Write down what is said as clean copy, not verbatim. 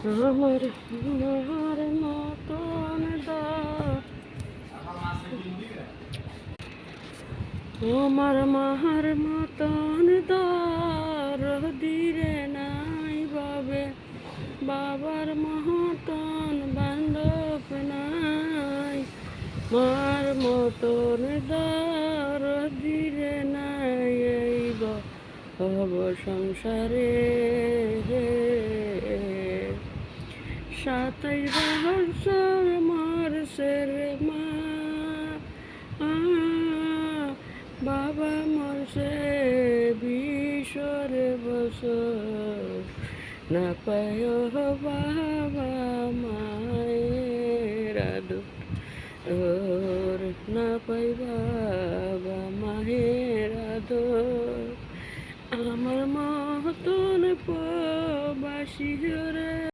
আমার মার মতন আমার মার মতন দিরে নাই বাবে, বাবার মতন বান্ধব নাই, মার মতন দিরে নাই এই ভব সংসারে। 27 বছর মরছে রে মা, বাবা মরছে 20 বছর, না পায় বাবা মায়ের আদর, না পাই বাবা মায়ের আদর। আমার মতন প্রবাসী রে